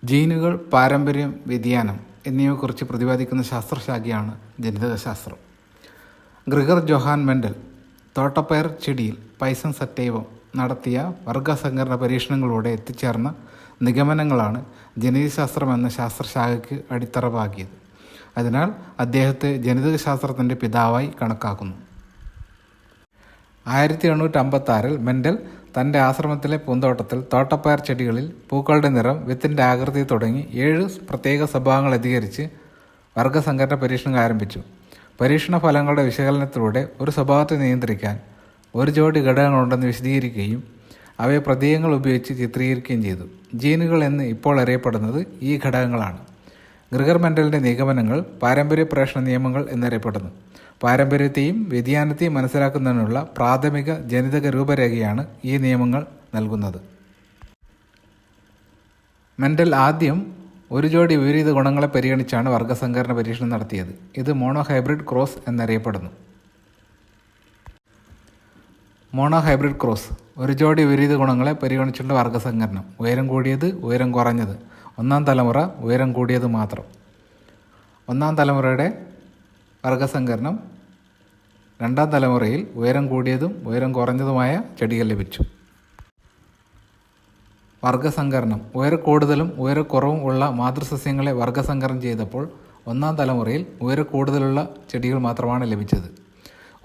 ജീനുകൾ, പാരമ്പര്യം, വ്യതിയാനം എന്നിവയെക്കുറിച്ച് പ്രതിപാദിക്കുന്ന ശാസ്ത്രശാഖയാണ് ജനിതകശാസ്ത്രം. ഗ്രിഗർ ജോഹാൻ മെൻഡൽ തോട്ടപ്പയർ ചെടിയിൽ പൈസൺ സറ്റൈവം നടത്തിയ വർഗസങ്കരണ പരീക്ഷണങ്ങളിലൂടെ എത്തിച്ചേർന്ന നിഗമനങ്ങളാണ് ജനിതകശാസ്ത്രം എന്ന ശാസ്ത്രശാഖയ്ക്ക് അടിത്തറ പാകിയത്. അതിനാൽ അദ്ദേഹത്തെ ജനിതകശാസ്ത്രത്തിൻ്റെ പിതാവായി കണക്കാക്കുന്നു. 1856 മെൻഡൽ തൻ്റെ ആശ്രമത്തിലെ പൂന്തോട്ടത്തിൽ തോട്ടപ്പയർ ചെടികളിൽ പൂക്കളുടെ നിറം, വിത്തിൻ്റെ ആകൃതി തുടങ്ങി 7 പ്രത്യേക സ്വഭാവങ്ങൾ അധികരിച്ച് വർഗസങ്കരണ പരീക്ഷണങ്ങൾ ആരംഭിച്ചു. പരീക്ഷണ ഫലങ്ങളുടെ വിശകലനത്തിലൂടെ ഒരു സ്വഭാവത്തെ നിയന്ത്രിക്കാൻ ഒരു ജോഡി ഘടകങ്ങളുണ്ടെന്ന് വിശദീകരിക്കുകയും അവയെ പ്രതീകങ്ങൾ ഉപയോഗിച്ച് ചിത്രീകരിക്കുകയും ചെയ്തു. ജീനുകൾ എന്ന് ഇപ്പോൾ അറിയപ്പെടുന്നത് ഈ ഘടകങ്ങളാണ്. ഗ്രിഗർ മെൻഡലിൻ്റെ നിഗമനങ്ങൾ പാരമ്പര്യ പ്രേഷണ നിയമങ്ങൾ എന്നറിയപ്പെടുന്നു. പാരമ്പര്യത്തെയും വ്യതിയാനത്തെയും മനസ്സിലാക്കുന്നതിനുള്ള പ്രാഥമിക ജനിതക രൂപരേഖയാണ് ഈ നിയമങ്ങൾ നൽകുന്നത്. മെൻഡൽ ആദ്യം ഒരു ജോഡി വിപരീത ഗുണങ്ങളെ പരിഗണിച്ചാണ് വർഗസങ്കരണ പരീക്ഷണം നടത്തിയത്. ഇത് മോണോഹൈബ്രിഡ് ക്രോസ് എന്നറിയപ്പെടുന്നു. മോണോഹൈബ്രിഡ് ക്രോസ് ഒരു ജോഡി വിപരീത ഗുണങ്ങളെ പരിഗണിച്ചുള്ള വർഗസങ്കരണം. ഉയരം കൂടിയത്, ഉയരം കുറഞ്ഞത്. ഒന്നാം തലമുറ ഉയരം കൂടിയത് മാത്രം. ഒന്നാം തലമുറയുടെ വർഗസങ്കരണം രണ്ടാം തലമുറയിൽ ഉയരം കൂടിയതും ഉയരം കുറഞ്ഞതുമായ ചെടികൾ ലഭിച്ചു. വർഗസങ്കരണം ഉയരക്കൂടുതലും ഉയരക്കുറവും ഉള്ള മാതൃസസ്യങ്ങളെ വർഗസങ്കരണം ചെയ്തപ്പോൾ ഒന്നാം തലമുറയിൽ ഉയരക്കൂടുതലുള്ള ചെടികൾ മാത്രമാണ് ലഭിച്ചത്.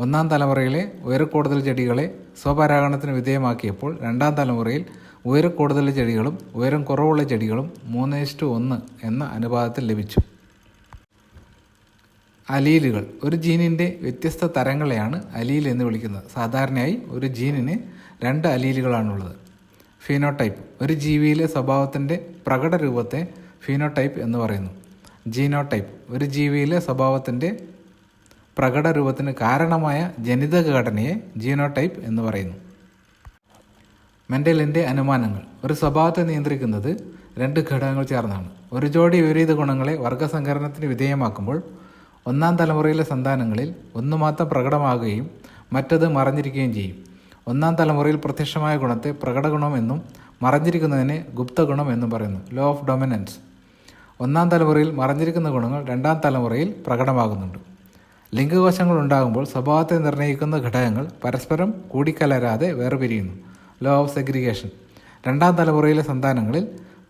ഒന്നാം തലമുറയിലെ ഉയരക്കൂടുതൽ ചെടികളെ സ്വപരാഗണത്തിന് വിധേയമാക്കിയപ്പോൾ രണ്ടാം തലമുറയിൽ ഉയരക്കൂടുതൽ ചെടികളും ഉയരം കുറവുള്ള ചെടികളും 3:1 എന്ന അനുപാതത്തിൽ ലഭിച്ചു. അലീലുകൾ ഒരു ജീനിൻ്റെ വ്യത്യസ്ത തരങ്ങളെയാണ് അലീൽ എന്ന് വിളിക്കുന്നത്. സാധാരണയായി ഒരു ജീനിന് 2 അലീലുകളാണുള്ളത്. ഫീനോടൈപ്പ് ഒരു ജീവിയിലെ സ്വഭാവത്തിൻ്റെ പ്രകടരൂപത്തെ ഫീനോടൈപ്പ് എന്ന് പറയുന്നു. ജീനോടൈപ്പ് ഒരു ജീവിയിലെ സ്വഭാവത്തിൻ്റെ പ്രകടരൂപത്തിന് കാരണമായ ജനിതക ഘടനയെ ജീനോടൈപ്പ് എന്ന് പറയുന്നു. മെൻഡലിൻ്റെ അനുമാനങ്ങൾ ഒരു സ്വഭാവത്തെ നിയന്ത്രിക്കുന്നത് 2 ഘടകങ്ങൾ ചേർന്നാണ്. ഒരു ജോഡി വിപരീത ഗുണങ്ങളെ വർഗസങ്കരണത്തിന് വിധേയമാക്കുമ്പോൾ ഒന്നാം തലമുറയിലെ സന്താനങ്ങളിൽ ഒന്ന് മാത്രം പ്രകടമാകുകയും മറ്റത് മറഞ്ഞിരിക്കുകയും ചെയ്യും. ഒന്നാം തലമുറയിൽ പ്രത്യക്ഷമായ ഗുണത്തെ പ്രകടഗുണം എന്നും മറഞ്ഞിരിക്കുന്നതിനെ ഗുപ്തഗുണം എന്നും പറയുന്നു. Law of dominance. ഒന്നാം തലമുറയിൽ മറഞ്ഞിരിക്കുന്ന ഗുണങ്ങൾ രണ്ടാം തലമുറയിൽ പ്രകടമാകുന്നുണ്ട്. ലിംഗകോശങ്ങൾ ഉണ്ടാകുമ്പോൾ സ്വഭാവത്തെ നിർണ്ണയിക്കുന്ന ഘടകങ്ങൾ പരസ്പരം കൂടിക്കലരാതെ വേർപിരിയുന്നു. Law of segregation. രണ്ടാം തലമുറയിലെ സന്താനങ്ങളിൽ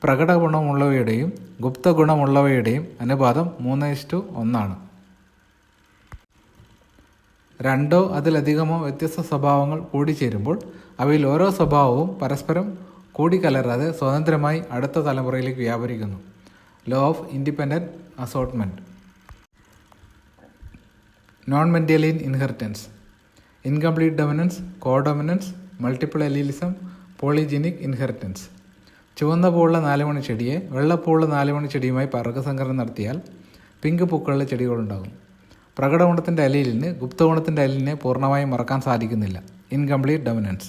പ്രകടഗുണമുള്ളവയുടെയും ഗുപ്തഗുണമുള്ളവയുടെയും അനുപാതം 3:1 ആണ്. 2 അതിലധികമോ വ്യത്യസ്ത സ്വഭാവങ്ങൾ കൂടിച്ചേരുമ്പോൾ അവയിൽ ഓരോ സ്വഭാവവും പരസ്പരം കൂടിക്കലരാതെ സ്വതന്ത്രമായി അടുത്ത തലമുറയിലേക്ക് വ്യാപരിക്കുന്നു. Law of independent assortment. Non Mendelian inheritance. Incomplete dominance, codominance, multiple allelism, polygenic inheritance. ചുവന്ന പൂവുള്ള 4 മണി ചെടിയെ വെള്ളപ്പൂവുള്ള 4 മണി ചെടിയുമായി വർഗസങ്കരണം നടത്തിയാൽ പിങ്ക് പൂക്കളുള്ള ചെടികളുണ്ടാകും. പ്രകടഗുണത്തിൻ്റെ അലീലിന് ഗുപ്തഗുണത്തിൻ്റെ അലീലിനെ പൂർണ്ണമായും മറക്കാൻ സാധിക്കുന്നില്ല. Incomplete dominance.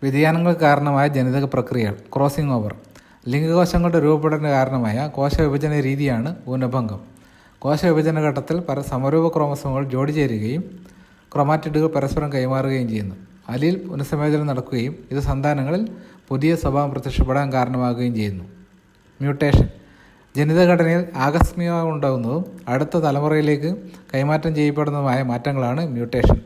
വ്യതിയാനങ്ങൾക്ക് കാരണമായ ജനിതക പ്രക്രിയകൾ. Crossing over. ലിംഗകോശങ്ങളുടെ രൂപപ്പെടലിന് കാരണമായ കോശവിഭജന രീതിയാണ് ഊനഭംഗം. കോശവിഭജന ഘട്ടത്തിൽ സമരൂപ ക്രോമസോമുകൾ ജോഡി ചേരുകയും ക്രൊമാറ്റിഡുകൾ പരസ്പരം കൈമാറുകയും ചെയ്യുന്നു. അലീൽ പുനഃസംയോജനം നടക്കുകയും ഇത് സന്താനങ്ങളിൽ പുതിയ സ്വഭാവം പ്രത്യക്ഷപ്പെടാൻ കാരണമാകുകയും ചെയ്യുന്നു. മ്യൂട്ടേഷൻ. ജനിതഘടനയിൽ ആകസ്മികമായി ഉണ്ടാകുന്നതും അടുത്ത തലമുറയിലേക്ക് കൈമാറ്റം ചെയ്യപ്പെടുന്നതുമായ മാറ്റങ്ങളാണ് മ്യൂട്ടേഷൻ.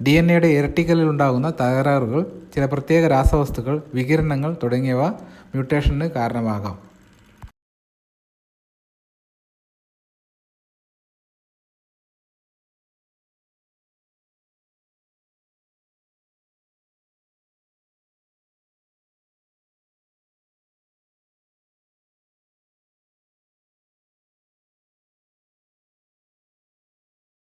DNA ഇരട്ടിക്കലിൽ ഉണ്ടാകുന്ന തകരാറുകൾ, ചില പ്രത്യേക രാസവസ്തുക്കൾ, വികിരണങ്ങൾ തുടങ്ങിയവ മ്യൂട്ടേഷന് കാരണമാകാം.